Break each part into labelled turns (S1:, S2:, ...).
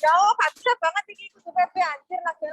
S1: Jauh, gak bisa banget ini kudu PP anjir lagi.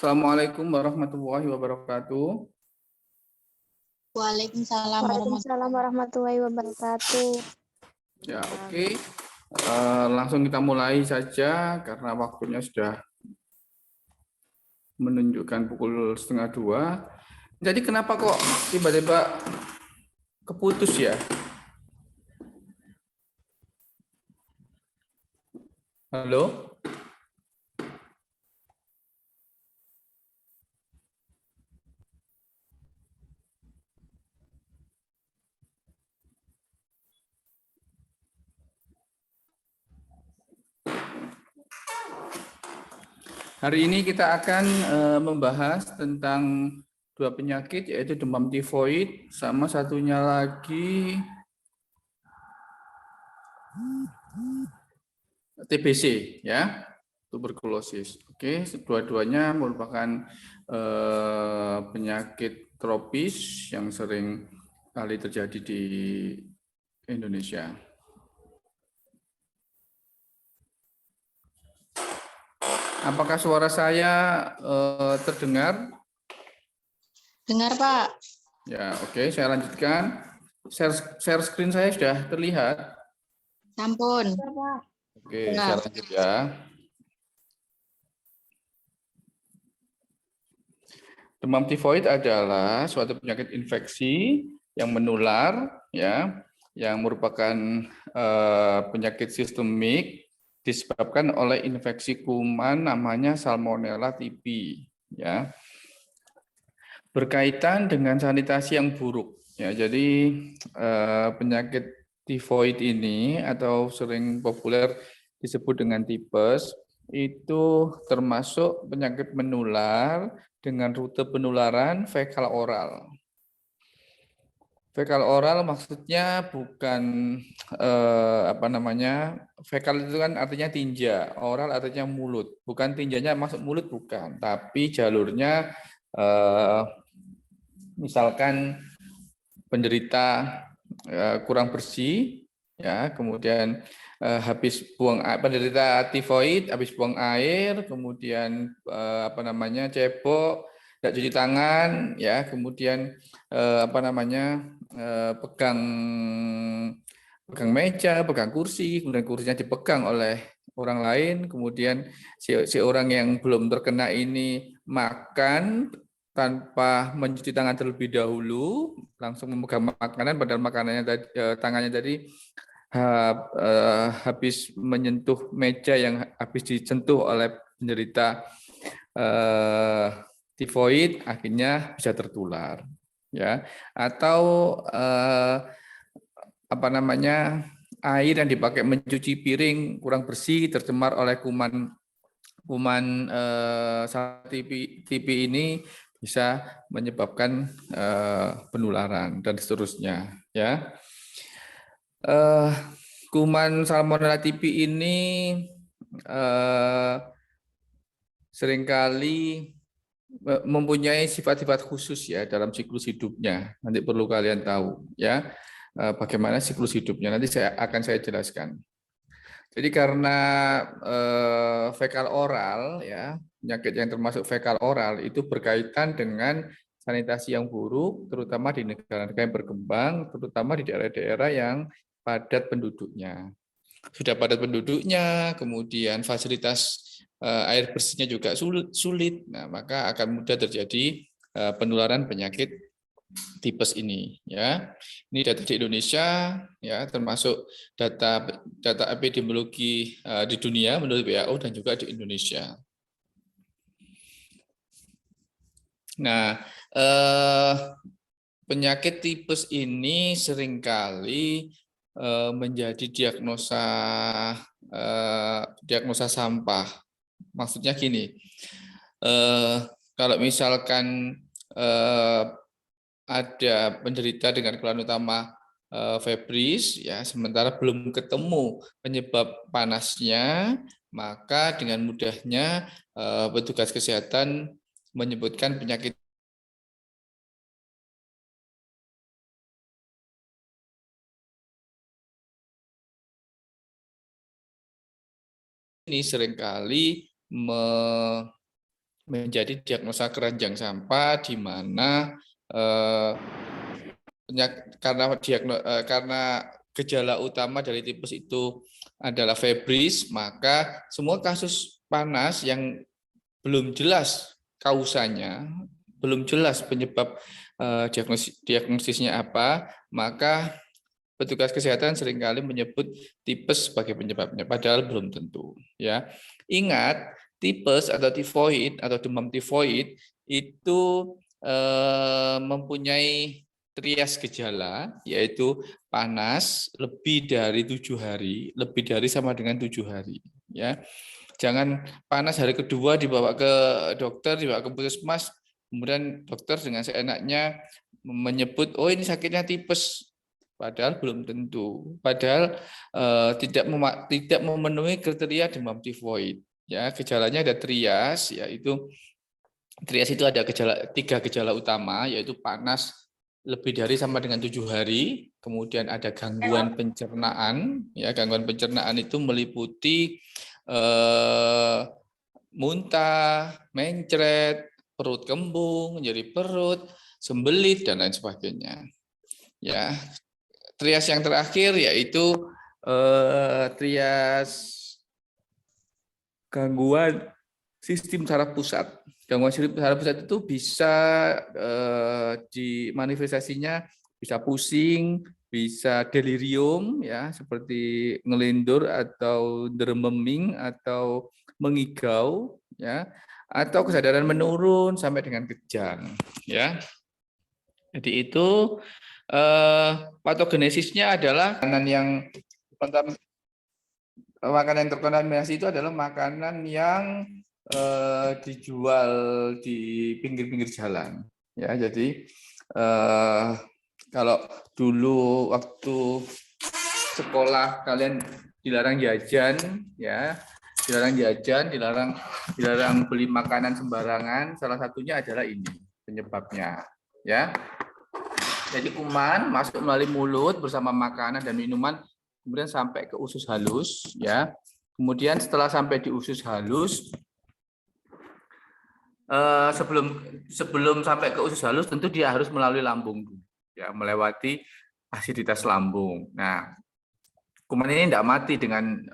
S2: Assalamualaikum warahmatullahi wabarakatuh.
S3: Waalaikumsalam
S1: Waalaikumsalam warahmatullahi wabarakatuh.
S2: Ya, oke. Langsung kita mulai saja karena waktunya sudah menunjukkan pukul 1:30. Jadi kenapa kok tiba-tiba keputus ya? Halo? Hari ini kita akan membahas tentang dua penyakit, yaitu demam tifoid sama satunya lagi TBC, ya, tuberkulosis. Oke, dua-duanya merupakan penyakit tropis yang sering kali terjadi di Indonesia. Apakah suara saya terdengar?
S3: Dengar, Pak.
S2: Ya, oke, saya lanjutkan. Share screen saya sudah terlihat.
S3: Sampun.
S2: Oke, saya lanjut ya. Demam tifoid adalah suatu penyakit infeksi yang menular, ya, yang merupakan penyakit sistemik disebabkan oleh infeksi kuman namanya Salmonella typhi, ya. Berkaitan dengan sanitasi yang buruk, ya. Jadi penyakit tifoid ini atau sering populer disebut dengan tipes itu termasuk penyakit menular dengan rute penularan fekal oral. Fekal oral maksudnya bukan fekal itu kan artinya tinja, oral artinya mulut, bukan tinjanya masuk mulut bukan, tapi jalurnya misalkan penderita kurang bersih, ya, kemudian habis buang penderita tifoid habis buang air, kemudian cebok, tidak cuci tangan, ya, kemudian pegang meja, pegang kursi, kemudian kursinya dipegang oleh orang lain, kemudian si orang yang belum terkena ini makan tanpa mencuci tangan terlebih dahulu, langsung memegang makanan, padahal makanannya tadi, tangannya tadi habis menyentuh meja yang habis disentuh oleh penderita tifoid, akhirnya bisa tertular, ya. Atau air yang dipakai mencuci piring kurang bersih, tercemar oleh kuman TB ini bisa menyebabkan penularan dan seterusnya, ya. Kuman Salmonella typhi ini seringkali mempunyai sifat-sifat khusus, ya, dalam siklus hidupnya. Nanti perlu kalian tahu, ya, bagaimana siklus hidupnya. Nanti akan saya jelaskan. Jadi karena fekal oral, ya, penyakit yang termasuk fekal oral itu berkaitan dengan sanitasi yang buruk, terutama di negara-negara yang berkembang, terutama di daerah-daerah yang padat penduduknya. Sudah padat penduduknya, kemudian fasilitas air bersihnya juga sulit. Nah, maka akan mudah terjadi penularan penyakit tipes ini, ya. Ini data di Indonesia, ya, termasuk data epidemiologi di dunia menurut WHO dan juga di Indonesia. Nah, penyakit tipes ini seringkali menjadi diagnosa sampah. Maksudnya gini, kalau misalkan ada penderita dengan keluhan utama febris, ya, sementara belum ketemu penyebab panasnya, maka dengan mudahnya petugas kesehatan menyebutkan penyakit ini seringkali menjadi diagnosa keranjang sampah di mana karena gejala utama dari tipes itu adalah febris, maka semua kasus panas yang belum jelas kausanya, belum jelas penyebab diagnosisnya apa, maka petugas kesehatan seringkali menyebut tipes sebagai penyebabnya, padahal belum tentu. Ya, ingat tipes atau tifoid atau demam tifoid itu mempunyai trias gejala, yaitu panas lebih dari 7 hari, lebih dari sama dengan 7 hari. Ya, jangan panas hari kedua dibawa ke dokter, dibawa ke puskesmas, kemudian dokter dengan seenaknya menyebut, oh ini sakitnya tipes, padahal belum tentu. Padahal tidak memenuhi kriteria demam tifoid. Ya, gejalanya ada trias, yaitu trias itu ada 3 gejala utama, yaitu panas lebih dari sama dengan 7 hari, kemudian ada gangguan pencernaan. Ya, gangguan pencernaan itu meliputi muntah, mencret, perut kembung, nyeri perut, sembelit dan lain sebagainya. Ya, trias yang terakhir yaitu trias gangguan sistem saraf pusat. Gangguan sistem saraf pusat itu bisa dimanifestasinya bisa pusing, bisa delirium, ya seperti ngelindur atau dermeming atau mengigau, ya, atau kesadaran menurun sampai dengan kejang, ya. Jadi itu patogenesisnya adalah makanan yang terkontaminasi itu adalah makanan yang dijual di pinggir-pinggir jalan. Ya, jadi kalau dulu waktu sekolah kalian dilarang jajan, ya, dilarang beli makanan sembarangan. Salah satunya adalah ini penyebabnya, ya. Jadi kuman masuk melalui mulut bersama makanan dan minuman, kemudian sampai ke usus halus, ya. Kemudian setelah sampai di usus halus, sebelum sampai ke usus halus tentu dia harus melalui lambung, ya, melewati asiditas lambung. Nah, kuman ini tidak mati dengan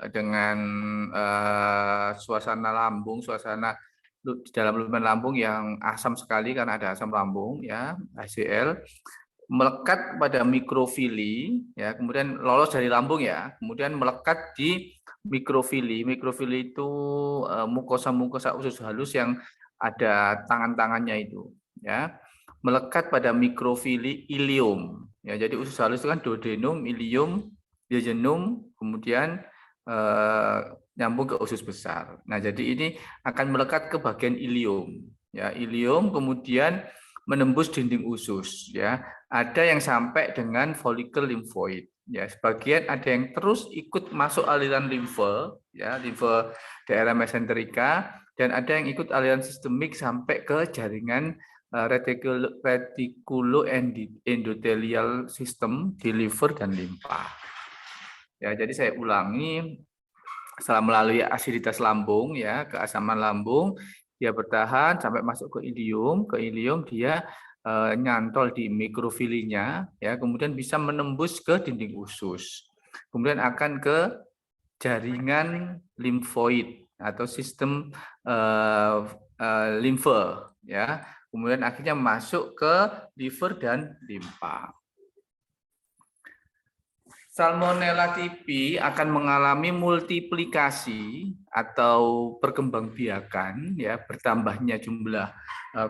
S2: suasana lambung, suasana di dalam lumen lambung yang asam sekali karena ada asam lambung, ya, HCl, melekat pada mikrofili, ya, kemudian lolos dari lambung, ya, kemudian melekat di mikrofili. Mikrofili itu mukosa-mukosa usus halus yang ada tangan-tangannya itu, ya, melekat pada mikrofili ilium, ya. Jadi usus halus itu kan duodenum, ilium, jejunum, kemudian nyambung ke usus besar. Nah, jadi ini akan melekat ke bagian ilium, ya, ilium, kemudian menembus dinding usus, ya. Ada yang sampai dengan folikel limfoid, ya. Sebagian ada yang terus ikut masuk aliran limfe, ya, limfe daerah mesenterika, dan ada yang ikut aliran sistemik sampai ke jaringan retikuloendotelial system di liver dan limpa. Ya, jadi saya ulangi, setelah melalui asiditas lambung, ya, keasaman lambung, dia bertahan sampai masuk ke ilium dia nyantol di mikrofilinya, ya, kemudian bisa menembus ke dinding usus, kemudian akan ke jaringan limfoid atau sistem limfe, ya, kemudian akhirnya masuk ke liver dan limpa. Salmonella typhi akan mengalami multiplikasi atau perkembangbiakan, ya, bertambahnya jumlah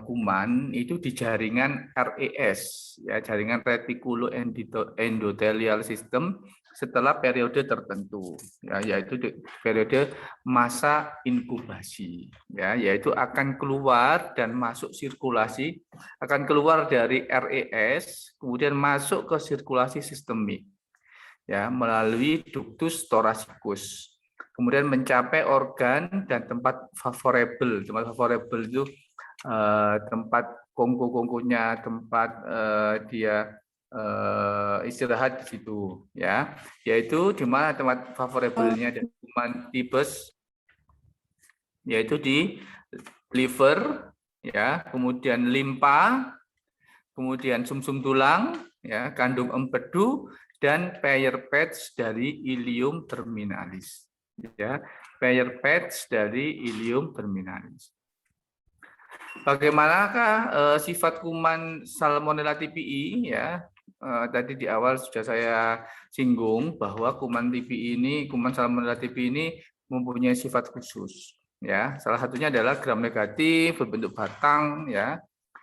S2: kuman itu di jaringan RES, ya, jaringan retikuloendotelial system setelah periode tertentu, ya, yaitu periode masa inkubasi, ya, yaitu akan keluar dan masuk sirkulasi, akan keluar dari RES kemudian masuk ke sirkulasi sistemik, ya, melalui ductus thoracicus, kemudian mencapai organ dan tempat favorable. Tempat favorable itu tempat kongko-kongkonya, tempat dia istirahat di situ, ya, yaitu di mana tempat favorable-nya dan kuman tipes, yaitu di liver, ya, kemudian limpa, kemudian sumsum tulang, ya, kandung empedu, dan pair patch dari ileum terminalis. Ya, pair patch dari ileum terminalis. Bagaimanakah sifat kuman Salmonella TPI? Ya, tadi di awal sudah saya singgung bahwa kuman TPI ini, kuman Salmonella TPI ini mempunyai sifat khusus. Ya, salah satunya adalah gram negatif, berbentuk batang, ya,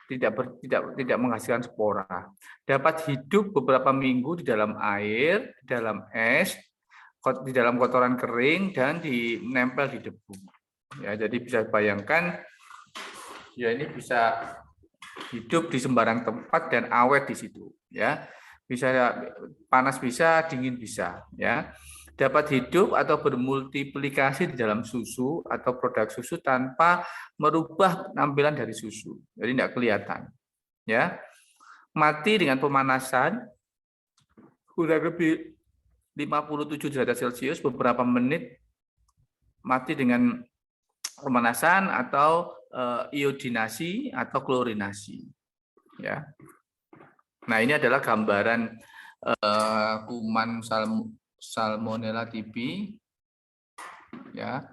S2: tidak menghasilkan spora. Dapat hidup beberapa minggu di dalam air, di dalam es, di dalam kotoran kering, dan menempel di debu. Ya, jadi bisa bayangkan, ya ini bisa hidup di sembarang tempat dan awet di situ. Ya, bisa panas bisa, dingin bisa. Ya, dapat hidup atau bermultiplikasi di dalam susu atau produk susu tanpa merubah penampilan dari susu. Jadi tidak kelihatan. Ya, mati dengan pemanasan kurang lebih 57 derajat Celcius, beberapa menit mati dengan pemanasan atau iodinasi atau klorinasi. Ya. Nah, ini adalah gambaran kuman Salmonella TPI. Ya,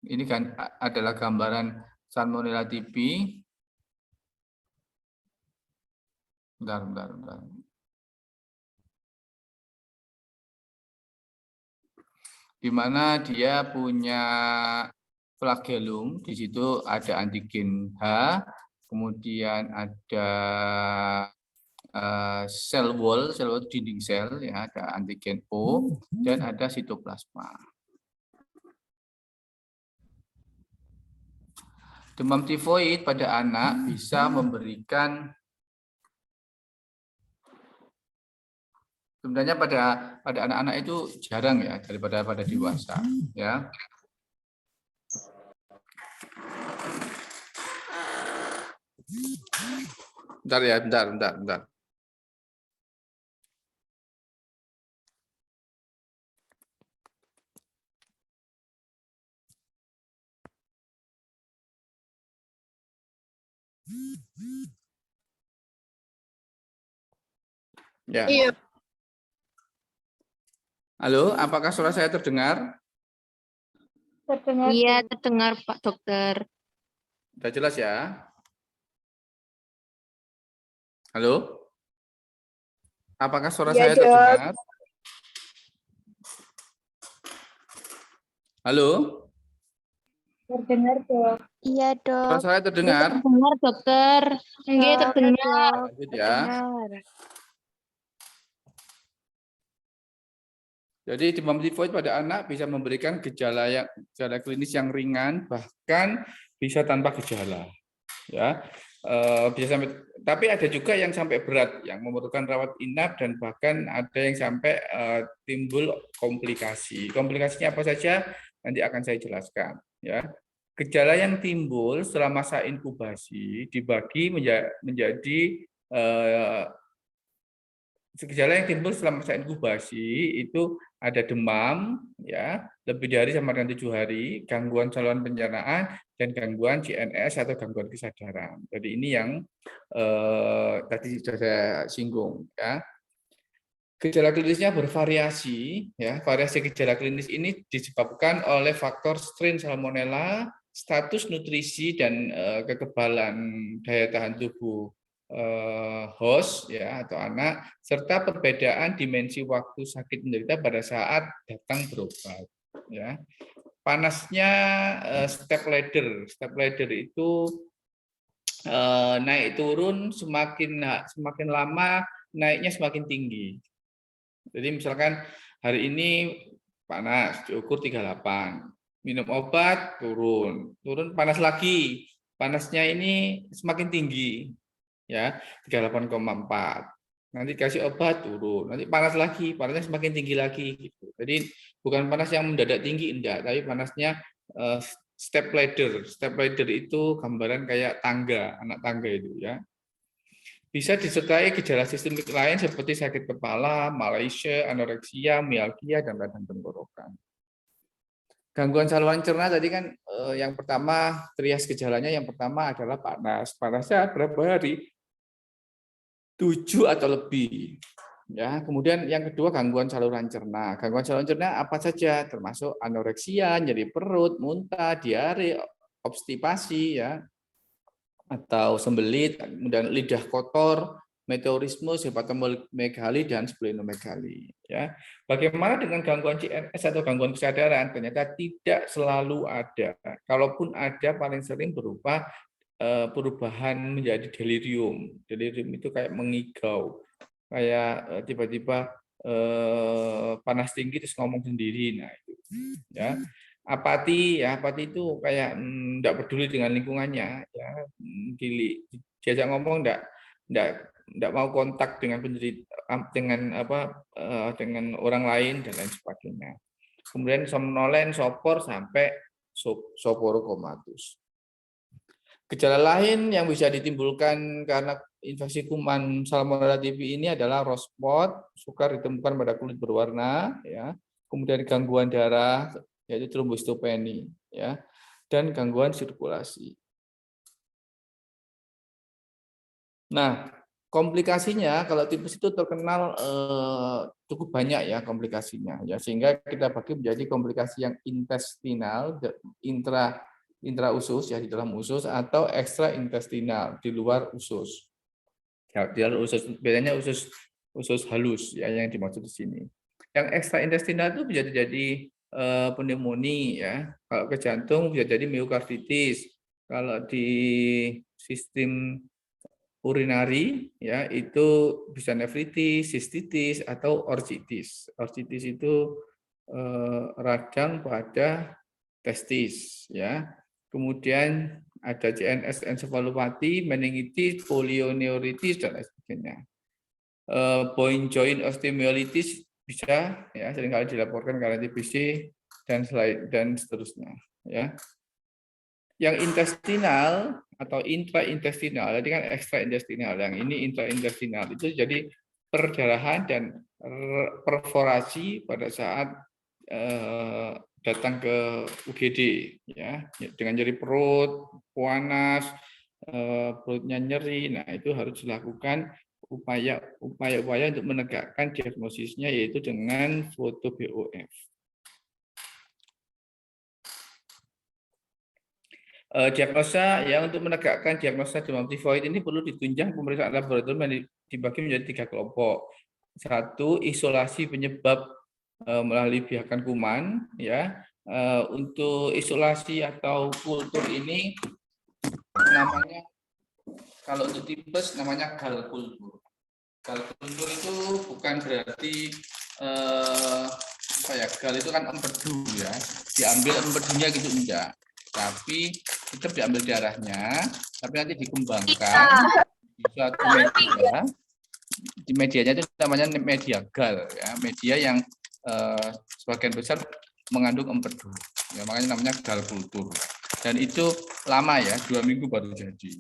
S2: ini kan adalah gambaran Salmonella TPI. Bentar. Di mana dia punya flagellum, di situ ada antigen H, kemudian ada sel wall dinding sel, ya, ada antigen O, dan ada sitoplasma. Demam tifoid pada anak bisa memberikan, sebenarnya pada anak-anak itu jarang, ya, daripada pada dewasa, ya. Bentar ya, bentar. Ya.
S3: Iya.
S2: Halo, apakah suara saya terdengar?
S1: Terdengar.
S3: Iya, terdengar Pak Dokter.
S2: Sudah jelas ya? Halo? Apakah suara
S1: Iya,
S2: saya
S1: Dok.
S2: terdengar? Halo?
S1: Terdengar, Dok. Iya,
S2: Suara
S1: Dok.
S2: saya terdengar?
S3: Terdengar Dokter. Nggih,
S1: Dok,
S3: terdengar.
S1: Dok.
S2: Lanjut ya.
S1: Terdengar.
S2: Jadi demam tifoid pada anak bisa memberikan gejala klinis yang ringan, bahkan bisa tanpa gejala. Ya, bisa sampai, tapi ada juga yang sampai berat, yang memerlukan rawat inap dan bahkan ada yang sampai timbul komplikasi. Komplikasinya apa saja? Nanti akan saya jelaskan. Ya, gejala yang timbul setelah masa inkubasi dibagi menjadi gejala yang timbul setelah masa inkubasi itu ada demam, ya, lebih dari sama dengan 7 hari, gangguan saluran pencernaan, dan gangguan CNS atau gangguan kesadaran. Jadi ini yang tadi sudah saya singgung, ya. Gejala klinisnya bervariasi, ya. Variasi gejala klinis ini disebabkan oleh faktor strain Salmonella, status nutrisi dan kekebalan daya tahan tubuh host, ya, atau anak, serta perbedaan dimensi waktu sakit menderita pada saat datang berobat, ya. Panasnya step ladder itu naik turun semakin lama, naiknya semakin tinggi. Jadi misalkan hari ini panas diukur 38, minum obat turun panas lagi, panasnya ini semakin tinggi, ya, 38,4. Nanti kasih obat turun, nanti panas lagi, panasnya semakin tinggi lagi gitu. Jadi bukan panas yang mendadak tinggi, enggak, tapi panasnya step ladder. Step ladder itu gambaran kayak tangga, anak tangga itu, ya. Bisa disertai gejala sistemik lain seperti sakit kepala, malaise, anoreksia, mialgia, dan radang tenggorokan. Gangguan saluran cerna tadi kan yang pertama trias gejalanya yang pertama adalah panas. Panasnya berapa hari? 7 atau lebih. Ya, kemudian yang kedua gangguan saluran cerna. Gangguan saluran cerna apa saja? Termasuk anoreksia, nyeri perut, muntah, diare, obstipasi ya, atau sembelit, kemudian lidah kotor, meteorisme, hepatomegali dan splenomegali ya. Bagaimana dengan gangguan CNS atau gangguan kesadaran? Ternyata tidak selalu ada. Kalaupun ada paling sering berupa perubahan menjadi delirium. Delirium itu kayak mengigau, kayak tiba-tiba panas tinggi terus ngomong sendiri. Nah itu ya. Apati ya, apati itu kayak enggak peduli dengan lingkungannya ya, diajak ngomong enggak mau kontak dengan penderita, dengan dengan orang lain dan lain sebagainya. Kemudian somnolen, sopor sampai soporokomatus. Gejala lain yang bisa ditimbulkan karena infeksi kuman Salmonella typhi ini adalah rose spot, sukar ditemukan pada kulit berwarna, ya. Kemudian gangguan darah, yaitu trombositopeni, ya, dan gangguan sirkulasi. Nah, komplikasinya kalau tipes itu terkenal cukup banyak ya komplikasinya, ya, sehingga kita bagi menjadi komplikasi yang intestinal, intrausus ya di dalam usus atau ekstraintestinal di luar usus. Ya, di luar usus bedanya usus halus ya yang dimaksud di sini. Yang ekstraintestinal itu bisa jadi pneumonia ya. Kalau ke jantung bisa jadi miokarditis. Kalau di sistem urinari ya itu bisa nefritis, sistitis atau orchitis. Orchitis itu radang pada testis ya. Kemudian ada CNS encephalopati, meningitis, polioneuritis dan lain sebagainya. Point joint osteomyelitis bisa ya seringkali dilaporkan karena TBC dan seterusnya ya. Yang intestinal atau intraintestinal, tadi kan ekstraintestinal, yang ini intraintestinal itu jadi perdarahan dan perforasi pada saat datang ke UGD ya dengan nyeri perut, panas, perutnya nyeri. Nah, itu harus dilakukan upaya-upaya untuk menegakkan diagnosisnya yaitu dengan foto BOF. Diagnosa ya untuk menegakkan diagnosa demam tifoid ini perlu ditunjang pemeriksaan laboratorium yang dibagi menjadi 3 kelompok. 1, isolasi penyebab melalui biakan kuman ya. Untuk isolasi atau kultur ini namanya kalau untuk tipes namanya gal kultur. Gal kultur itu bukan berarti apa ya, gal itu kan empedu ya, diambil empedunya gitu enggak, tapi tetap diambil darahnya, tapi nanti dikembangkan di suatu media. Di medianya itu namanya media gal ya, media yang sebagian besar mengandung empedu ya, makanya namanya gal kultur dan itu lama ya, 2 minggu baru jadi.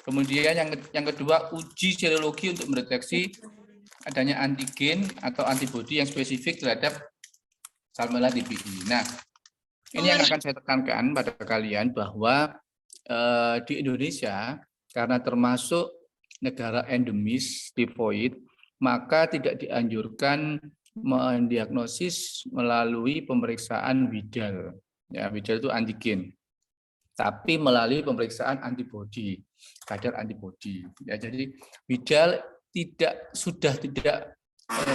S2: Kemudian yang kedua, uji serologi untuk mendeteksi adanya antigen atau antibodi yang spesifik terhadap Salmonella typhi. Nah, ini yang akan saya tekankan pada kalian bahwa di Indonesia karena termasuk negara endemis tifoid, maka tidak dianjurkan mendiagnosis melalui pemeriksaan widal. Ya, widal itu antigen. Tapi melalui pemeriksaan antibodi, kadar antibodi. Ya, jadi widal sudah tidak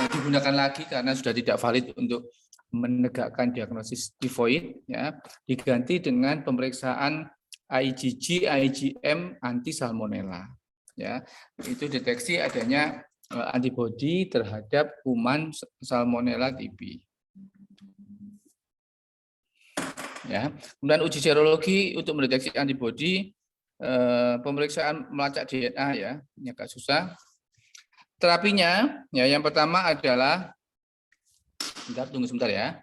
S2: digunakan lagi karena sudah tidak valid untuk menegakkan diagnosis tifoid. Ya, diganti dengan pemeriksaan IgG, IgM anti salmonella. Ya, itu deteksi adanya antibodi terhadap kuman Salmonella typhi. Ya, kemudian uji serologi untuk mendeteksi antibodi, pemeriksaan melacak DNA ya, ini agak susah. Terapinya, ya yang pertama adalah, tunggu sebentar ya.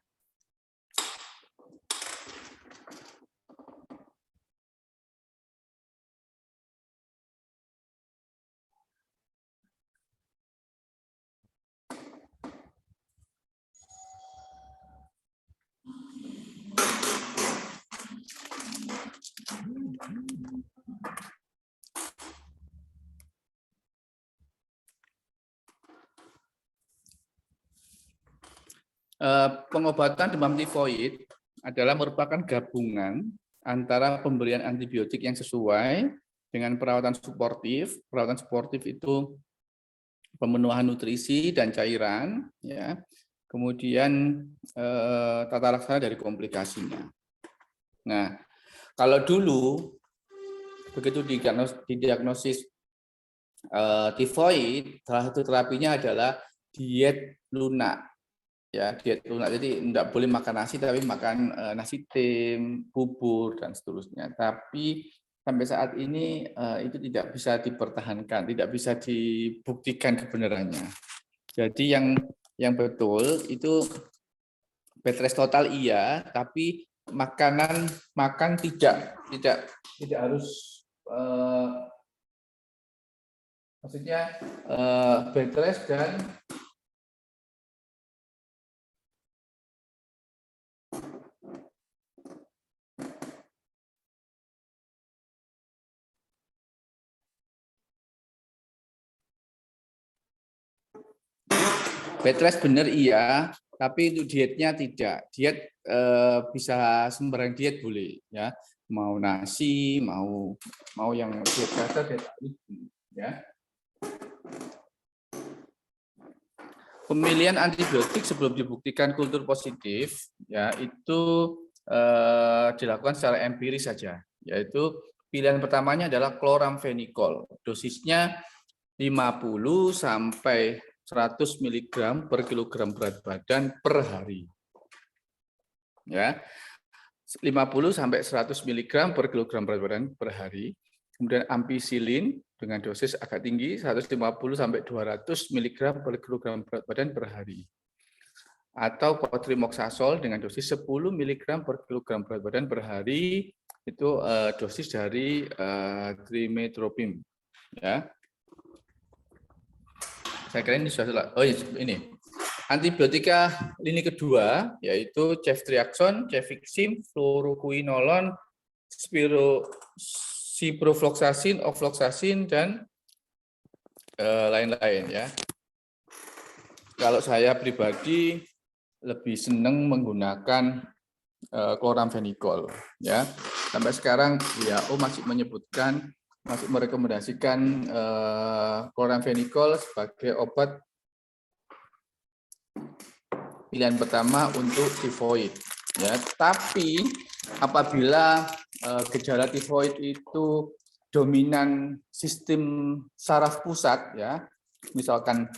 S2: Pengobatan demam tifoid adalah merupakan gabungan antara pemberian antibiotik yang sesuai dengan perawatan suportif. Perawatan suportif itu pemenuhan nutrisi dan cairan, ya. Kemudian tata laksana dari komplikasinya. Nah, kalau dulu begitu didiagnosis tifoid, salah satu terapinya adalah diet lunak. Ya, diet lunak. Jadi tidak boleh makan nasi, tapi makan nasi tim, bubur dan seterusnya. Tapi sampai saat ini itu tidak bisa dipertahankan, tidak bisa dibuktikan kebenarannya. Jadi yang betul itu bed rest total iya, tapi makan tidak harus maksudnya bed rest dan bed rest benar iya, tapi itu dietnya tidak. Diet bisa sembarang diet boleh, ya. Mau nasi, mau yang diet kasar, diet ya. Pemilihan antibiotik sebelum dibuktikan kultur positif, ya itu dilakukan secara empiris saja. Yaitu pilihan pertamanya adalah chloramphenicol. Dosisnya 50 sampai 100 mg per kilogram berat badan per hari. Ya. 50 sampai 100 mg per kilogram berat badan per hari. Kemudian ampicillin dengan dosis agak tinggi 150 sampai 200 mg per kilogram berat badan per hari. Atau cotrimoxazole dengan dosis 10 mg per kilogram berat badan per hari, itu dosis dari trimethoprim, ya. Saya kira ini sudah. Oh ini antibiotika lini kedua yaitu ceftriaxone, cefixime, fluoroquinolone, ciprofloxacin, ofloxacin dan lain-lain, ya. Kalau saya pribadi lebih senang menggunakan chloramphenicol, ya. Sampai sekarang WHO masih merekomendasikan chloramphenicol sebagai obat pilihan pertama untuk tifoid, ya. Tapi apabila gejala tifoid itu dominan sistem saraf pusat, ya, misalkan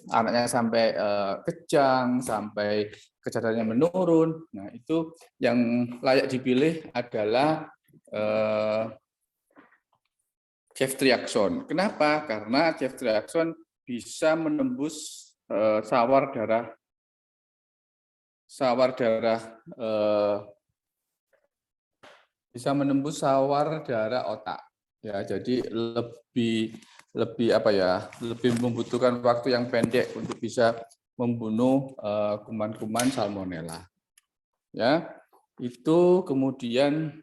S2: anaknya sampai kejang, sampai kecerdasannya menurun, nah itu yang layak dipilih adalah ceftriaxone. Kenapa? Karena ceftriaxone bisa menembus sawar darah otak, ya. Jadi lebih membutuhkan waktu yang pendek untuk bisa membunuh kuman-kuman salmonella, ya. Itu kemudian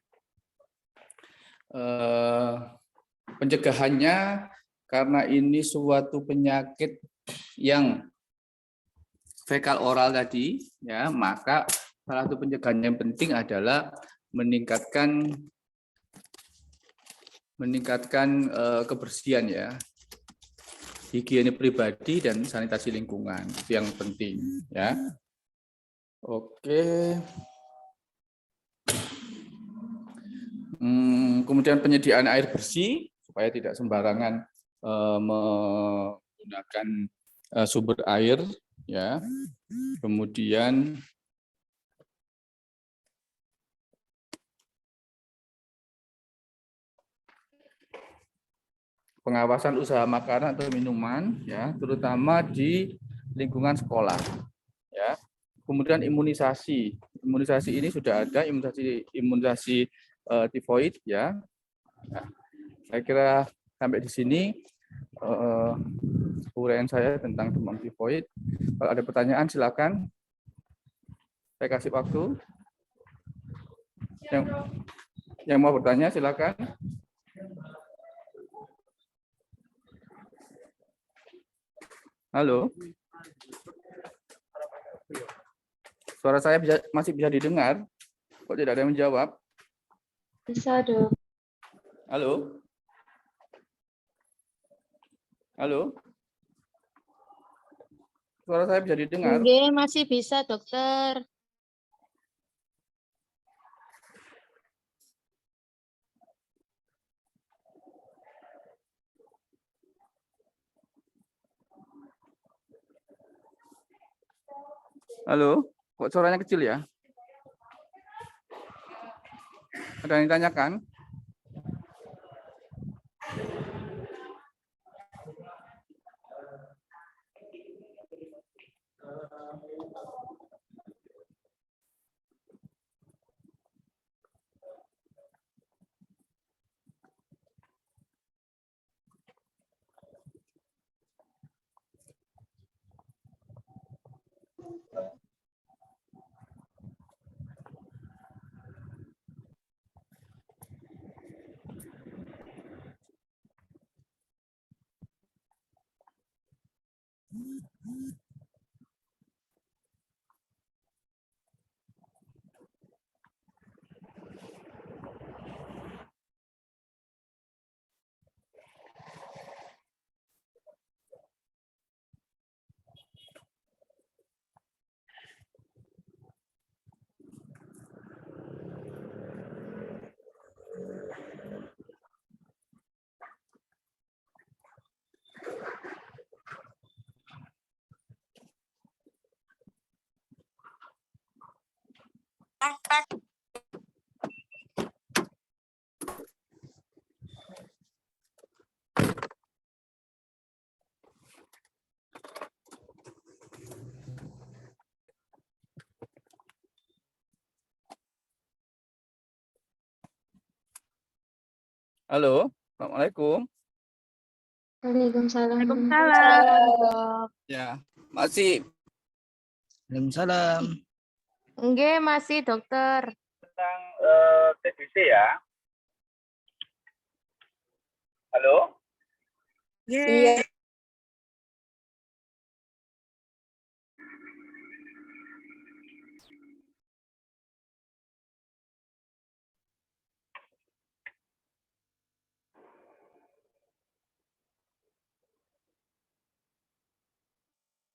S2: pencegahannya, karena ini suatu penyakit yang fekal oral tadi, ya, maka salah satu pencegahan yang penting adalah meningkatkan kebersihan, ya, higiene pribadi dan sanitasi lingkungan, itu yang penting, ya. Oke. Kemudian penyediaan air bersih supaya tidak sembarangan menggunakan sumber air, ya. Kemudian pengawasan usaha makanan atau minuman, ya, terutama di lingkungan sekolah, ya. Kemudian imunisasi ini sudah ada, imunisasi tifoid, ya. Nah, saya kira sampai di sini uraian saya tentang demam tifoid. Kalau ada pertanyaan silakan. Saya kasih waktu. Yang mau bertanya silakan. Halo. Suara saya masih bisa didengar. Kok tidak ada yang menjawab?
S1: Bisa, Dok.
S2: Halo. Halo. Suara saya bisa didengar.
S3: Enggak, masih bisa, dokter.
S2: Halo. Kok suaranya kecil ya? Ada yang ditanyakan? Halo. Assalamualaikum.
S1: Waalaikumsalam.
S3: Waalaikumsalam, Dok.
S2: Ya, masih
S4: Waalaikumsalam.
S3: Enggak, masih, dokter.
S2: tentang TBC ya. Halo.
S3: Iya.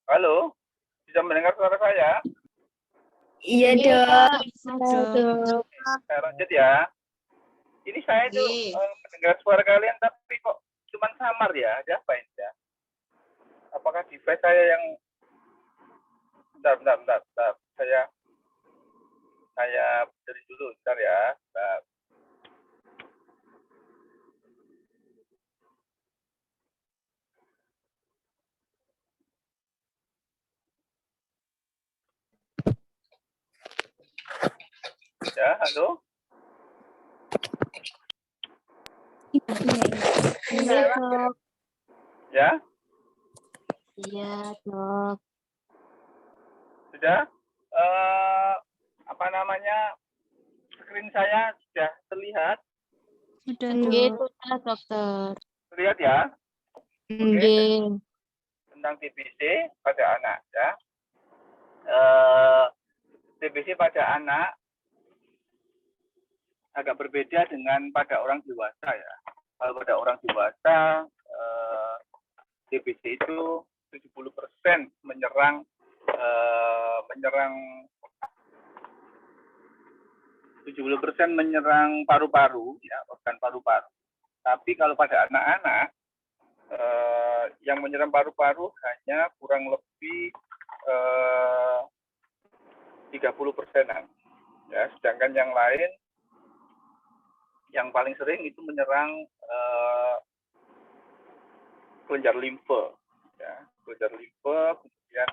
S2: Halo. Bisa mendengar suara saya?
S3: Iya, Dok. Dok.
S2: Saya lanjut ya. Ini saya itu mendengar suara kalian tapi kok cuma samar ya. Ada apa ini ya? Apakah device saya yang bentar. Saya dari dulu, bentar ya. Bentar. Ya, halo.
S3: Iya, Dok.
S2: Ya,
S3: Iya, Dok.
S2: sudah. Apa namanya? Screen saya sudah terlihat.
S3: Enggak, sudah, dokter.
S2: Terlihat ya.
S3: Enggak.
S2: Tentang TBC pada anak ya. TBC pada anak agak berbeda dengan pada orang dewasa ya. Kalau pada orang dewasa TBC itu 70% menyerang 70% menyerang paru-paru ya, organ paru-paru. Tapi kalau pada anak-anak yang menyerang paru-paru hanya kurang lebih 30%-an. Ya, sedangkan yang lain yang paling sering itu menyerang kelenjar limfe, ya, kelenjar limfe, kemudian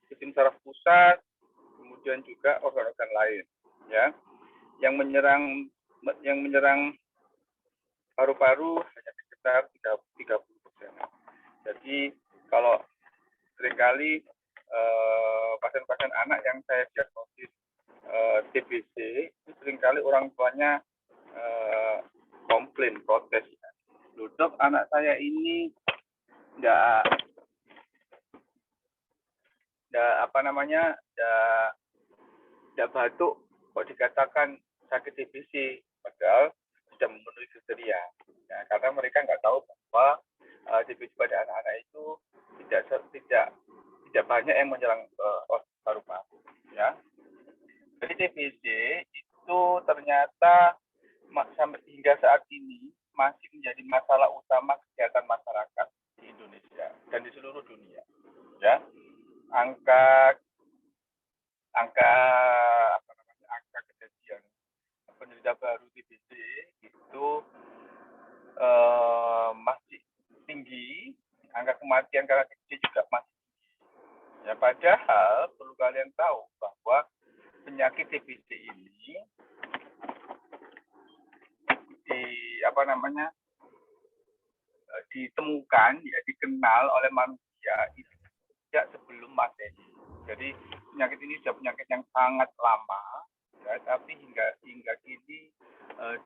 S2: sistem saraf pusat, kemudian juga organ-organ lain, ya, yang menyerang paru-paru hanya sekitar 30%. Jadi kalau seringkali pasien-pasien anak yang saya diagnosis
S4: TBC itu seringkali orang tuanya komplain, protes. Loh dok, anak saya ini enggak batuk kok dikatakan sakit TBC, padahal sudah memenuhi kriteria. Ya, karena mereka nggak tahu bahwa TBC pada anak-anak itu tidak banyak yang menyerang paru-paru. Ya, jadi TBC itu ternyata sampai hingga saat ini masih menjadi masalah utama kesehatan masyarakat di Indonesia dan di seluruh dunia. Ya, angka kejadian penderita baru TBC itu masih tinggi, angka kematian karena TBC juga masih tinggi. Ya, padahal perlu kalian tahu bahwa penyakit TBC ini ditemukan, ya, dikenal oleh manusia itu sejak sebelum Masehi. Jadi penyakit ini sudah penyakit yang sangat lama, ya, tapi hingga kini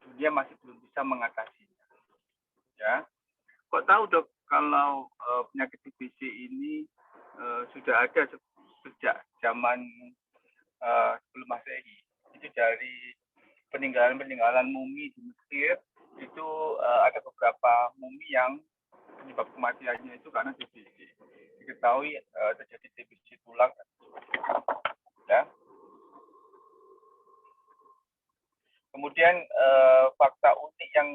S4: dunia masih belum bisa mengatasinya. Ya, kok tahu dok kalau penyakit TBC ini sudah ada sejak zaman sebelum Masehi. Itu dari peninggalan mumi di Mesir, itu ada beberapa mumi yang penyebab kematiannya itu karena TBC. Diketahui terjadi TBC tulang. Ya. Kemudian fakta unik yang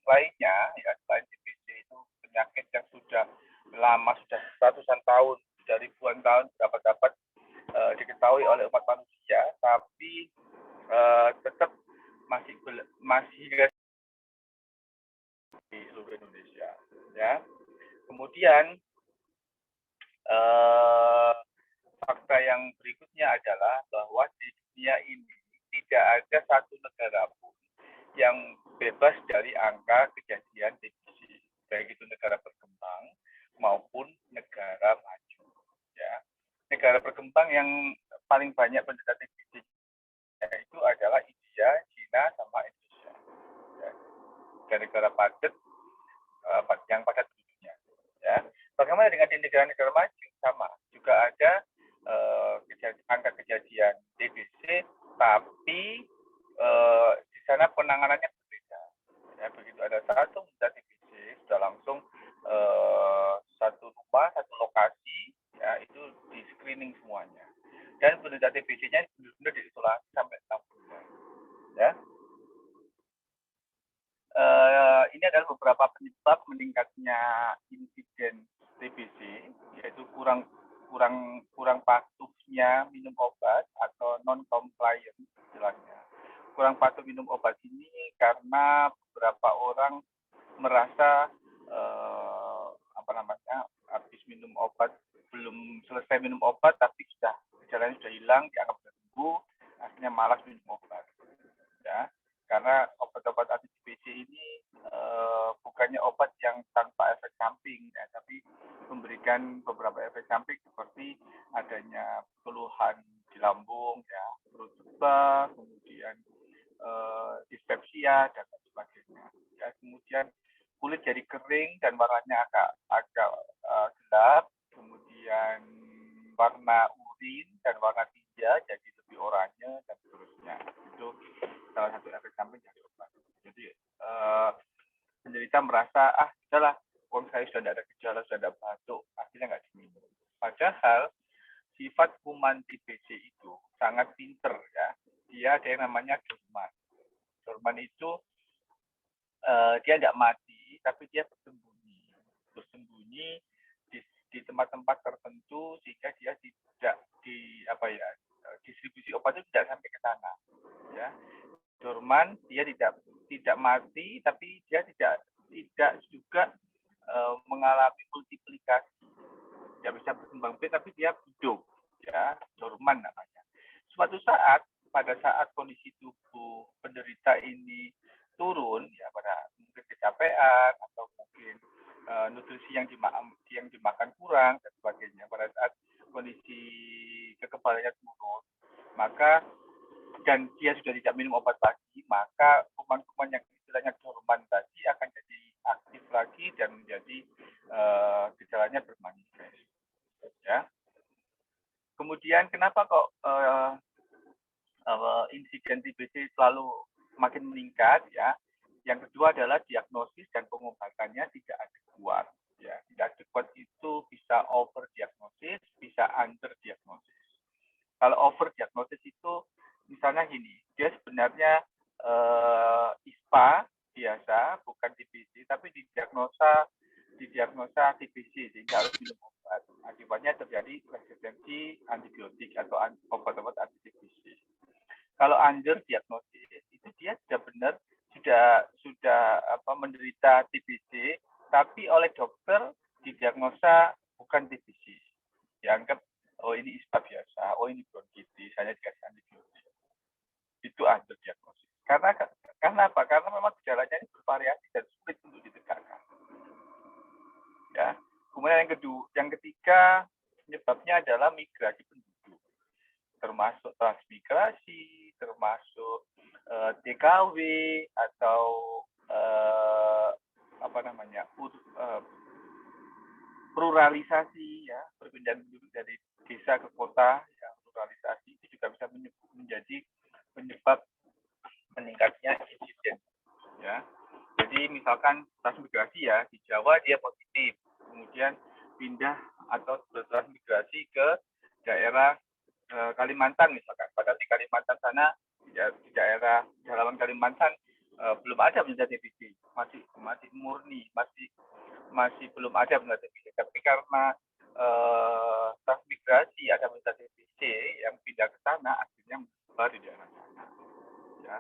S4: lainnya, ya, selain TBC itu penyakit yang sudah lama, sudah ratusan tahun, sudah ribuan tahun dapat diketahui oleh umat manusia, tapi tetap masih di seluruh Indonesia. Ya. Kemudian fakta yang berikutnya adalah bahwa di dunia ini tidak ada satu negara pun yang bebas dari angka kejadian TBC, baik itu negara berkembang maupun negara maju. Ya. Negara berkembang yang paling banyak penderita TBC itu adalah India, China, sama Indonesia. Ya. Negara-negara padat yang padat penduduknya. Ya. Bagaimana dengan di negara-negara maju? Sama, juga ada angka kejadian TBC, tapi di sana penanganannya berbeda. Ya, begitu ada satu penderita TBC, sudah langsung satu rumah, satu lokasi, ya, itu di screening semuanya. Dan penderita TBC-nya benar-benar diisolasi sampai 6 bulan. Ya. Ini adalah beberapa penyebab meningkatnya insiden TBC, yaitu kurang patuhnya minum obat atau non-compliant istilahnya. Kurang patuh minum obat ini karena beberapa orang merasa habis minum obat, belum selesai minum obat tapi gejalanya sudah hilang, dianggap sudah sembuh, akhirnya malas minum obat. Ya, karena obat-obat anti TBC ini bukannya obat yang tanpa efek samping, ya, tapi memberikan beberapa efek samping seperti adanya keluhan di lambung, ya, perut sebab, kemudian dispepsia dan sebagainya. Ya, kemudian kulit jadi kering dan warnanya agak gelap, kemudian warna urin dan warna tinja jadi lebih oranye dan seterusnya. Itu salah satu efek samping dari obat. Jadi penderita merasa sudahlah, saya sudah tidak ada gejala, sudah tidak batuk, akhirnya nggak diminum. Padahal sifat kuman TBC itu sangat pinter, ya. Dia ada yang namanya dorman. Dorman itu dia tidak mati, tapi dia bersembunyi di tempat-tempat tertentu sehingga dia tidak distribusi obat itu tidak sampai ke sana. Ya. Dorman dia tidak mati, tapi dia tidak juga mengalami multiplikasi, tidak bisa berkembang biak, tapi dia hidup, ya, dorman namanya. Suatu saat, pada saat kondisi tubuh penderita ini turun, ya, pada mungkin kecapean atau mungkin nutrisi yang dimakan kurang dan sebagainya, pada saat kondisi kekebalannya turun, maka dan dia sudah tidak minum obat lagi, maka kuman-kuman yang istilahnya dorman tadi akan jadi aktif lagi dan menjadi gejalanya bermanifest. Ya. Kemudian kenapa kok insiden TBC selalu makin meningkat? Ya. Yang kedua adalah diagnosis dan pengobatannya tidak adekuat. Ya, tidak adekuat itu bisa overdiagnosis, bisa underdiagnosis. Kalau overdiagnosis itu misalnya gini, dia sebenarnya ISPA biasa, bukan TBC, tapi didiagnosa TBC sehingga harus minum obat. Akibatnya terjadi resistensi antibiotik atau obat-obat anti TBC. Kalau underdiagnosis itu dia sudah benar sudah menderita TBC, tapi oleh dokter didiagnosa bukan TBC. Dianggap oh ini ISPA biasa, oh ini bronkitis, hanya dikasih antibiotik. Itu underdiagnosis. Karena apa? Karena memang gejalanya ini bervariasi dan sulit untuk ditegakkan. Ya. Kemudian yang ketiga penyebabnya adalah migrasi penduduk, termasuk transmigrasi, termasuk TKW atau pluralisasi, ya, perpindahan penduduk dari desa ke kota, ya, pluralisasi itu juga bisa menjadi penyebab meningkatnya insiden. Ya. Jadi misalkan transmigrasi, ya, di Jawa dia positif, kemudian pindah atau bertransmigrasi ke daerah Kalimantan misalkan. Padahal di Kalimantan sana, ya, di daerah pedalaman Kalimantan belum ada penderita TBC, masih murni, masih belum ada penderita TBC. Tapi karena transmigrasi ada penderita TBC yang pindah ke sana, akhirnya menyebar di daerah sana. Ya.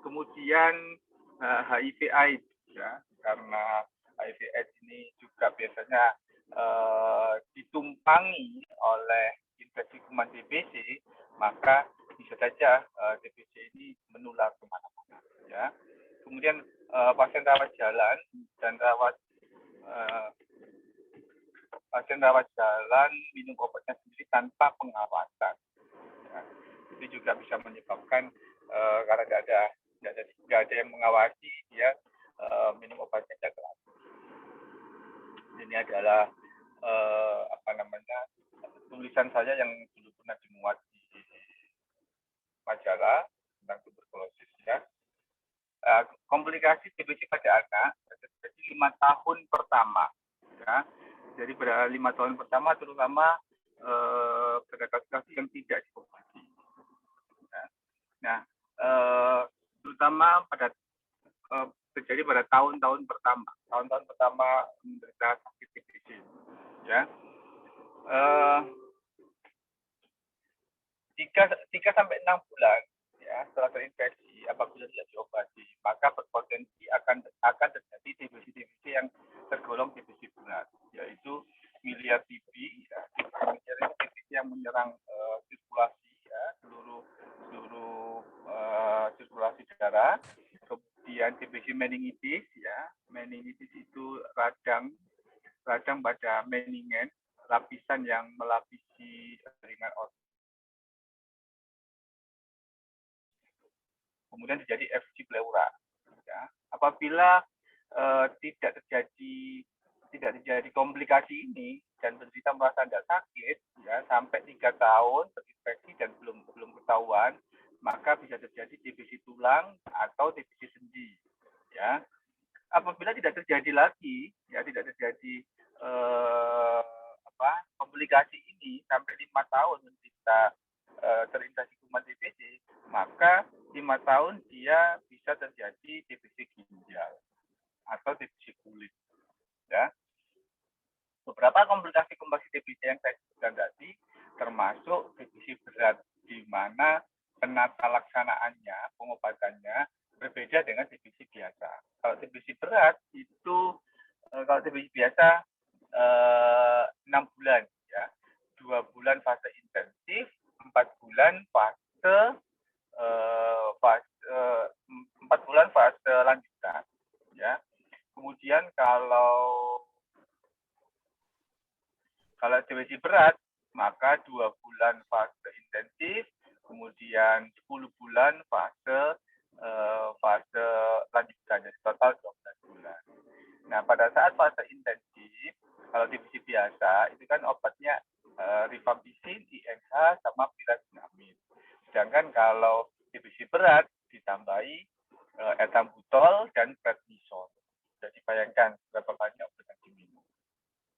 S4: Kemudian HIV/AIDS, ya, karena HIV/AIDS ini juga biasanya ditumpangi oleh infeksi kuman TBC, maka bisa saja TBC ini menular kemana-mana. Ya. Kemudian pasien rawat jalan dan pasien rawat jalan minum obatnya sendiri tanpa pengawasan. Ya. Itu juga bisa menyebabkan karena nggak ada yang mengawasi, dia minum obatnya tidak teratur. Ini adalah tulisan saya yang dulu pernah dimuat di majalah tentang tuberkulosis, ya. Komplikasi TBC pada anak terjadi 5 tahun pertama, ya. Jadi pada 5 tahun pertama terutama pada kasus-kasus yang tidak diobati. Ya. Nah, terutama pada terjadi pada tahun-tahun pertama menderita sakit TBC, ya. 3 sampai 6 bulan, ya, setelah terinfeksi, apabila tidak diobati, maka berpotensi akan terjadi TBC yang tergolong TBC berat, yaitu miliar TB, ya, TBC yang menyerang sirkulasi, ya, seluruh sirkulasi darah. Kemudian TBC meningitis, ya, meningitis itu radang pada meningen, lapisan yang melapisi jaringan otot. Kemudian terjadi effusi pleura. Ya. Apabila tidak terjadi komplikasi ini dan penderita merasa tidak sakit, ya, sampai 3 tahun terinfeksi dan belum ketahuan, maka bisa terjadi TBC tulang atau TBC sendi. Ya. Apabila tidak terjadi lagi, ya, tidak terjadi komplikasi ini sampai 5 tahun menderita terinfeksi kuman TBC, maka 5 tahun dia bisa terjadi TBC ginjal atau TBC kulit. Ya. Beberapa komplikasi TBC yang saya sebutkan tadi termasuk TBC berat, di mana penata laksanaannya, pengobatannya berbeda dengan TBC biasa. Kalau TBC berat itu, kalau TBC biasa 6 bulan, ya, 2 bulan fase intensif, 4 bulan fase 4 bulan fase lanjutan, ya. Kemudian kalau TBC berat, maka 2 bulan fase intensif, kemudian 10 bulan fase lanjutannya, total 12 bulan. Nah, pada saat fase intensif, kalau TBC biasa itu kan obatnya rifampicin, INH, sama pirazinamid. Sedangkan kalau TBC berat ditambahi ethambutol dan prednisone. Jadi bayangkan berapa banyak obat yang diminum.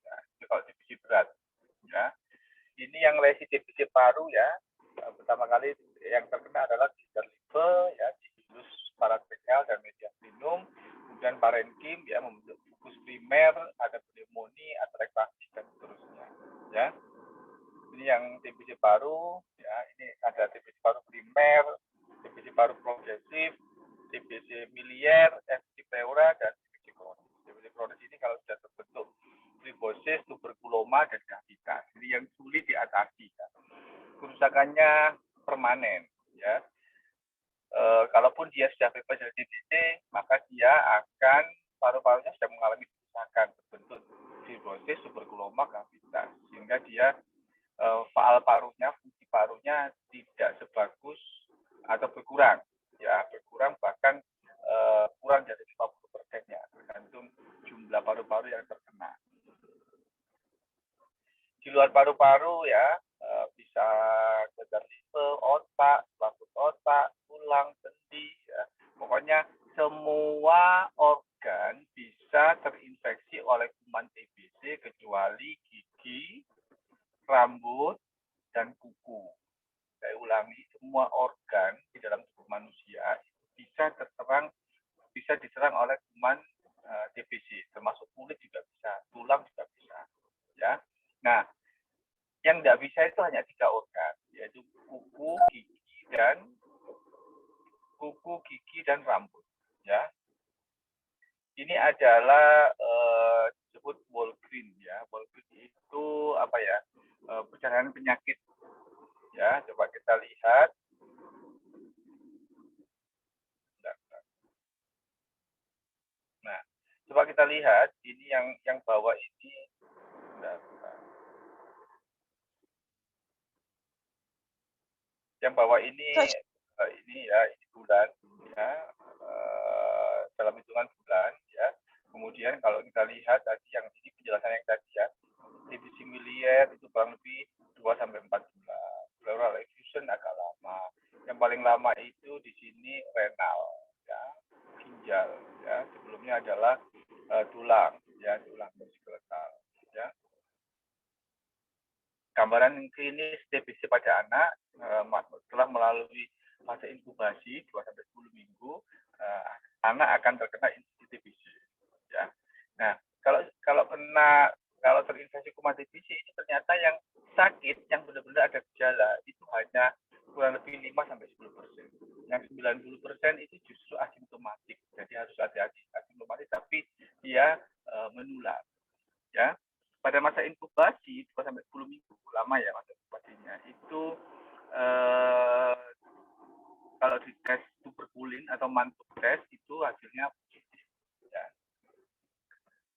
S4: Nah, itu kalau TBC berat. Ya. Ini yang lesi TBC paru ya. Pertama kali yang terkena adalah Gigerlive, ya, Bacillus paratracheal dan mediastinum, kemudian parenkim ya membentuk fukus primer, ada pneumonia, atreksasi dan seterusnya. Ya. Ini yang TBC paru, ya, ini ada TBC paru primer, TBC paru progresif, TBC miliar, TBC pleura, dan TBC kronis. TBC kronis ini kalau sudah terbentuk tribosis, tuberkuloma, dan gravitas. Ini yang sulit diatasi. Ya. Kerusakannya permanen. Ya. Kalaupun dia sudah bebas dari TBC, maka dia akan paru-parunya sudah mengalami kerusakan, terbentuk tribosis, tuberkuloma, gravitas. Sehingga dia faal parunya, fungsi parunya tidak sebagus atau berkurang, ya berkurang bahkan kurang dari 50%-nya, tergantung jumlah paru-paru yang terkena. Di luar paru-paru ya bisa Gigerlive, otak, selaput otak, tulang, sendi, ya. Pokoknya semua organ bisa terinfeksi oleh kuman TBC kecuali gigi, rambut, dan kuku. Saya ulangi, semua organ di dalam tubuh manusia bisa diserang oleh kuman TBC, termasuk kulit juga bisa, tulang juga bisa. Ya, nah, yang tidak bisa itu hanya 3 organ, yaitu kuku, gigi, dan rambut. Ya, ini adalah disebut Walgreen ya. Walgreen itu apa ya? Perjalanan penyakit. Ya, coba kita lihat. Nah, coba kita lihat ini yang bawah ini. Yang bawah ini ya, ini bulan ya, dalam hitungan bulan ya. Kemudian kalau kita lihat tadi yang ini penjelasan yang tadi ya, TBC miliar itu kurang lebih 2-4 bulan. Pleural effusion agak lama. Yang paling lama itu di sini renal ya, ginjal ya. Sebelumnya adalah tulang ya, tulang muskulatal ya. Gambaran klinis TBC pada anak setelah melalui fase inkubasi 2-10 minggu, anak akan terkena infeksi TBC. Ya. Nah, kalau terinfeksi kuman TBC ini ternyata yang sakit, yang benar-benar ada gejala itu hanya kurang lebih 5-10%. Yang 90% itu justru asimptomatik. Jadi harus hati-hati, asimptomatik tapi dia menular. Ya. Pada masa inkubasi 2-10 minggu, lama ya masa inkubasinya, itu kalau di tes tuberkulin atau mantuk tes itu hasilnya positif. Ya.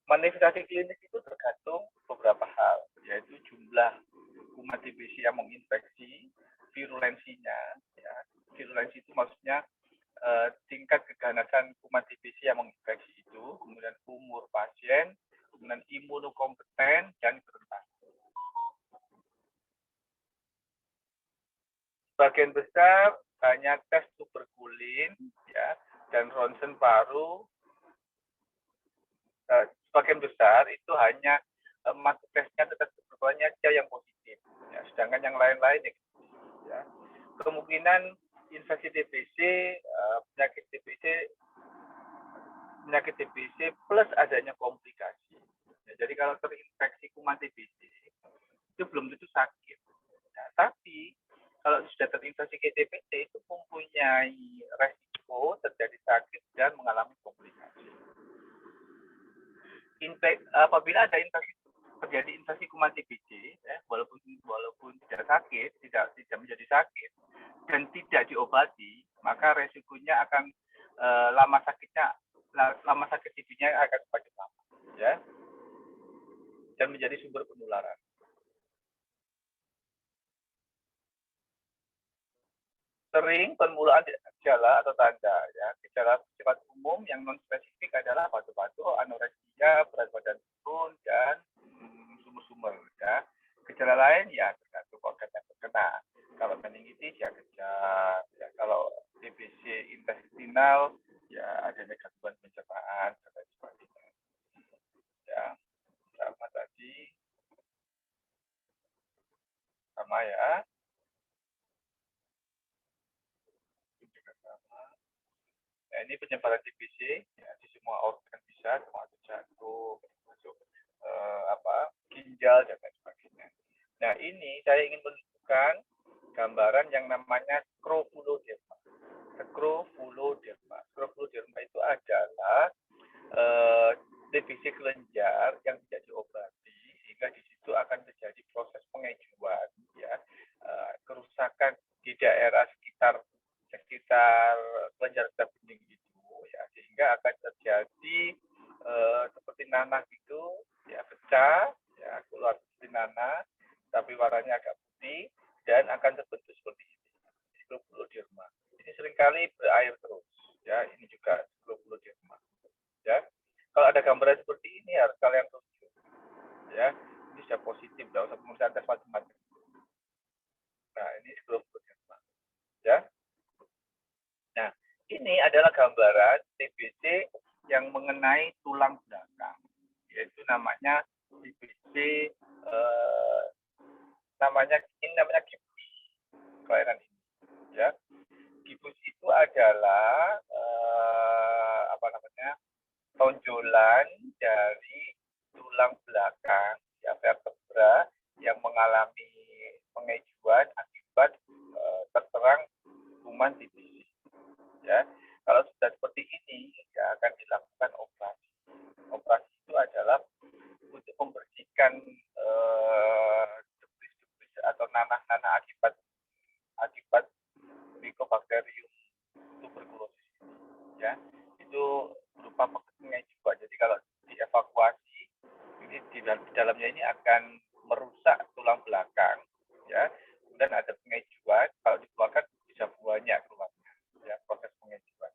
S4: Manifestasi klinis itu tergantung beberapa hal, yaitu jumlah kuman TBC yang menginfeksi, virulensinya. Ya. Virulensi itu maksudnya tingkat keganasan kuman TBC yang menginfeksi itu, kemudian umur pasien, kemudian imunokompeten, dan kerentanan. Sebagian besar hanya tes tuberkulin ya, dan ronsen paru. Sebagian besar itu hanya masuk tesnya ke tes tuberkulinnya aja yang positif. Ya, sedangkan yang lain-lain negatif. Ya. Kemungkinan infeksi TBC, penyakit TBC plus adanya komplikasi. Ya, jadi kalau terinfeksi kuman TBC itu belum tentu sakit. Nah, tapi kalau sudah terinfeksi TBC itu mempunyai resiko terjadi sakit dan mengalami komplikasi. Apabila ada terjadi infeksi kuman TBC, ya, walaupun tidak sakit, tidak menjadi sakit dan tidak diobati, maka resikonya akan lama sakit TB-nya akan semakin lama, ya, dan menjadi sumber penularan. Sering permulaan gejala atau tanda ya. Gejala bersifat umum yang non spesifik adalah batuk-batuk, anoreksia, berat badan turun dan sumur-sumur ya. Gejala lain ya tergantung organ yang terkena. Kalau meningitis ya kejang, ya kalau TBC intestinal ya adanya gangguan pencernaan dan lain sebagainya. Ya, sama tadi sama ya. Nah, ini penyebaran TBC ya, di semua organ bisa, termasuk jantung, termasuk ginjal dan lain sebagainya. Nah, ini saya ingin menunjukkan gambaran yang namanya skrofuloderma. Skrofuloderma itu adalah TBC kelenjar yang tidak diobati, sehingga di situ akan terjadi proses pengejuan, ya, kerusakan di daerah sekitar kelenjar getah bening itu, ya, sehingga akan terjadi seperti nanah gitu, ya, pecah, ya, keluar seperti nanah, tapi warnanya agak putih dan akan terbentuk seperti ini, skrofuloderma. Ini seringkali berair terus, ya, ini juga skrofuloderma, ya. Kalau ada gambaran seperti ini harus kalian tunjuk, ya, ini sudah positif, tidak usah pemeriksaan tes macam-macam. Nah, ini skrofuloderma, ya. Nah, ini adalah gambaran TBC yang mengenai tulang belakang, yaitu namanya TBC, namanya gibus, kelainan ini, ya. Gibus itu adalah tonjolan dari tulang belakang, ya, vertebra yang mengalami pengejuan akibat terserang kuman TBC. Ya, kalau sudah seperti ini, ya akan dilakukan operasi. Operasi itu adalah untuk membersihkan debris-debris atau nanah-nanah akibat Mycobacterium tuberculosis, ya, itu berupa pengejuan. Jadi kalau dievakuasi, ini di dalamnya ini akan merusak tulang belakang, ya, kemudian ada pengejuan. Kalau dikeluarkan bisa banyak keluarnya, ya, proses pengejuan.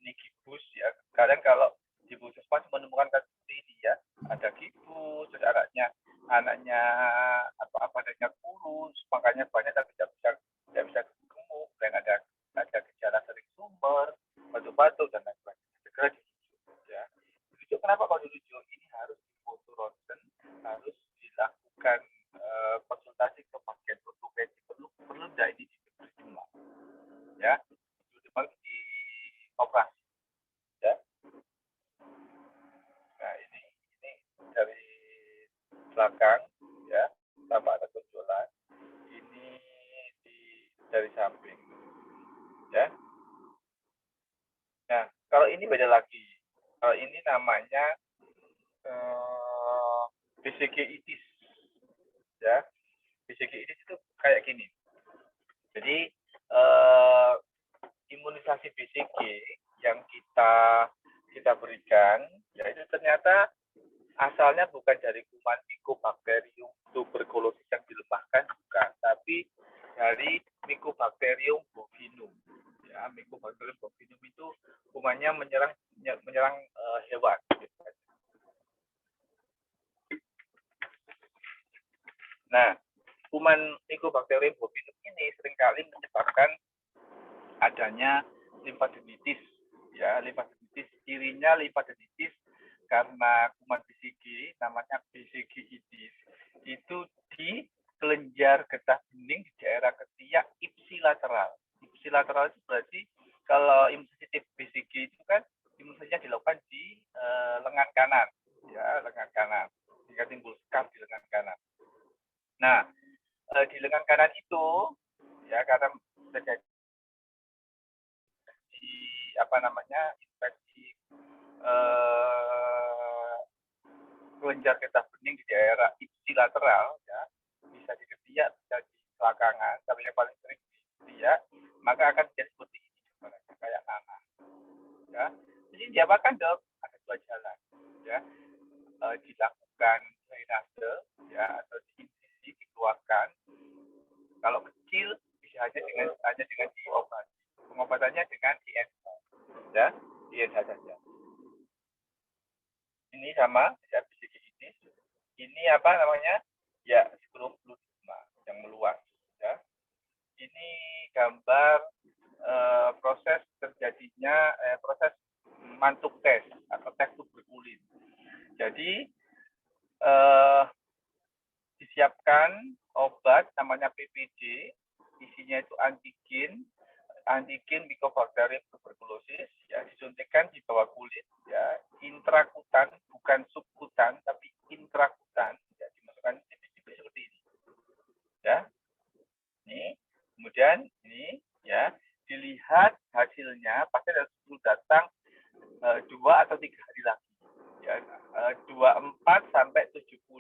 S4: Ini gibus, ya. Kadang kalau di puskesmas menemukan kasus ini, ya, ada gibus, terus anaknya adanya kurus, makanya banyak tapi tidak bisa gemuk, dan ada gejala sering sumber, batuk-batuk dan lain sebagainya. Segera dirujuk, ya. Dirujuk kenapa kalau dirujuk? Ini harus difoto ronsen, harus dilakukan konsultasi ke pasien ortopedi, perlu tidak ini diberi jumlah, ya, di operasi, ya. Nah, ini dari belakang, ya, tambah ada tonjolan. Ini dari samping, ya. Nah, kalau ini beda lagi. Kalau ini namanya BCG-itis, ya. BCG-itis itu kayak gini. Jadi imunisasi BCG yang kita berikan, ya, itu ternyata asalnya bukan dari kuman Mycobacterium tuberculosis yang dilemahkan, bukan, tapi dari Mycobacterium bovinum. Ya, Mycobacterium bovinum itu kumannya menyerang hewan. Nah, kuman Mycobacterium bovinum ini seringkali menyebabkan adanya limfadenitis, ya, limfadenitis. Cirinya limfadenitis karena kuman BCG, namanya BCG-itis, itu di kelenjar getah bening di daerah ketiak ipsilateral. Ipsilateral itu berarti kalau imunisasi BCG itu kan imunisasinya dilakukan di lengan kanan, ya, lengan kanan, sehingga timbul skar di lengan kanan. Nah, di lengan kanan itu, ya, karena terjadi infeksi kelenjar getah bening di daerah ipsilateral, ya, bisa di ketiak, bisa di selangkangan, tapi yang paling sering di ketiak, maka akan menjadi seperti ini, kayak nanah, ya. Jadi diapakan, Dok? Ada dua jalan, ya, dilakukan drainase, ya, atau diinsisi, dikeluarkan, Kalau kecil bisa hanya dengan diobati. Pengobatannya dengan INH, ya, INH saja. Ini sama ya, ini. Ini apa namanya? Ya, sklerosma yang meluas. Ya. Ini gambar proses terjadinya proses mantuk tes atau tes tuberkulin. Jadi disiapkan obat namanya PPD, isinya itu antigen Mycobacterium tuberculosis, ya, disuntikkan di bawah kulit, ya, intrakutan, bukan subkutan, tapi intrakutan, ya, dimasukkan tipis-tipis seperti ini, ya. Ini, kemudian ini, ya, dilihat hasilnya, pasien harus datang 2 atau 3 hari lagi, ya, 24 sampai 76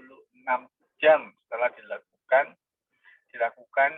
S4: jam setelah dilakukan